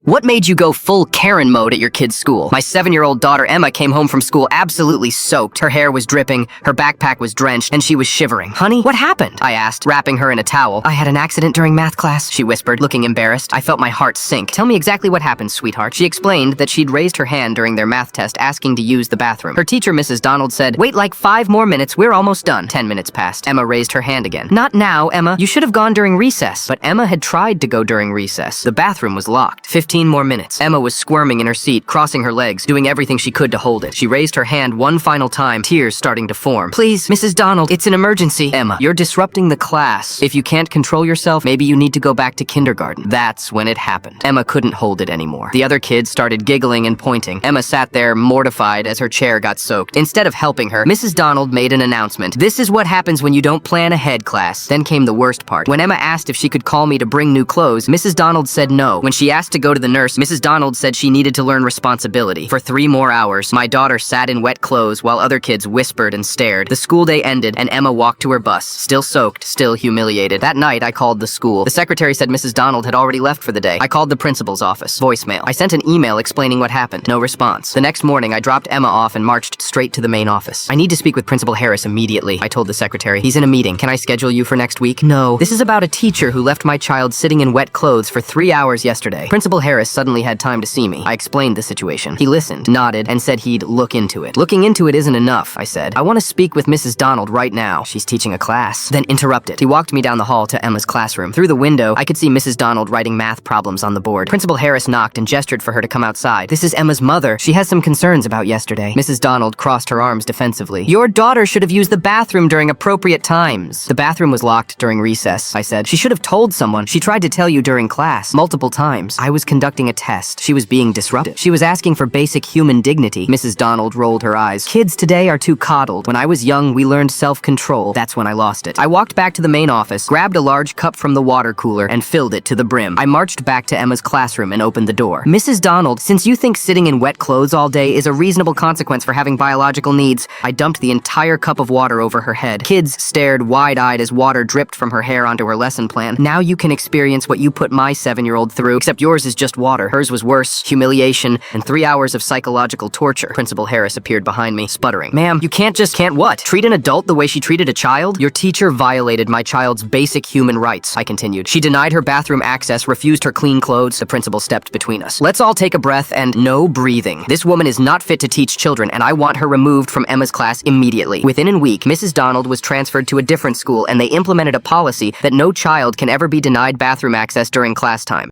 What made you go full Karen mode at your kid's school? My 7-year-old daughter Emma came home from school absolutely soaked. Her hair was dripping, her backpack was drenched, and she was shivering. Honey, what happened? I asked, wrapping her in a towel. I had an accident during math class, she whispered, looking embarrassed. I felt my heart sink. Tell me exactly what happened, sweetheart. She explained that she'd raised her hand during their math test asking to use the bathroom. Her teacher, Mrs. Donald, said, "Wait like 5 more minutes, we're almost done." 10 minutes passed. Emma raised her hand again. "Not now, Emma. You should have gone during recess." But Emma had tried to go during recess. The bathroom was locked. 15 more minutes. Emma was squirming in her seat, crossing her legs, doing everything she could to hold it. She raised her hand one final time, tears starting to form. "Please, Mrs. Donald, it's an emergency." "Emma, you're disrupting the class. If you can't control yourself, maybe you need to go back to kindergarten." That's when it happened. Emma couldn't hold it anymore. The other kids started giggling and pointing. Emma sat there, mortified, as her chair got soaked. Instead of helping her, Mrs. Donald made an announcement. "This is what happens when you don't plan ahead, class." Then came the worst part. When Emma asked if she could call me to bring new clothes, Mrs. Donald said no. When she asked to go to the nurse, Mrs. Donald said she needed to learn responsibility. For 3 more hours, my daughter sat in wet clothes while other kids whispered and stared. The school day ended, and Emma walked to her bus, still soaked, still humiliated. That night, I called the school. The secretary said Mrs. Donald had already left for the day. I called the principal's office. Voicemail. I sent an email explaining what happened. No response. The next morning, I dropped Emma off and marched straight to the main office. "I need to speak with Principal Harris immediately," I told the secretary. "He's in a meeting. Can I schedule you for next week?" "No. This is about a teacher who left my child sitting in wet clothes for 3 hours yesterday." Principal Harris suddenly had time to see me. I explained the situation. He listened, nodded, and said he'd look into it. "Looking into it isn't enough," I said. "I want to speak with Mrs. Donald right now. She's teaching a class." Then interrupted. He walked me down the hall to Emma's classroom. Through the window, I could see Mrs. Donald writing math problems on the board. Principal Harris knocked and gestured for her to come outside. "This is Emma's mother. She has some concerns about yesterday." Mrs. Donald crossed her arms defensively. "Your daughter should have used the bathroom during appropriate times." "The bathroom was locked during recess," I said. "She should have told someone. She tried to tell you during class, multiple times." "I was conducting a test. She was being disruptive. She was asking for basic human dignity." Mrs. Donald rolled her eyes. "Kids today are too coddled. When I was young, we learned self-control. That's when I lost it." I walked back to the main office, grabbed a large cup from the water cooler, and filled it to the brim. I marched back to Emma's classroom and opened the door. "Mrs. Donald, since you think sitting in wet clothes all day is a reasonable consequence for having biological needs," I dumped the entire cup of water over her head. Kids stared wide-eyed as water dripped from her hair onto her lesson plan. "Now you can experience what you put my 7-year-old through, except yours is just water. Hers was worse, humiliation, and 3 hours of psychological torture." Principal Harris appeared behind me, sputtering. "Ma'am, you can't what? Treat an adult the way she treated a child?" "Your teacher violated my child's basic human rights," I continued. "She denied her bathroom access, refused her clean clothes." The principal stepped between us. "Let's all take a breath and no breathing. This woman is not fit to teach children, and I want her removed from Emma's class immediately." Within a week, Mrs. Donald was transferred to a different school, and they implemented a policy that no child can ever be denied bathroom access during class time.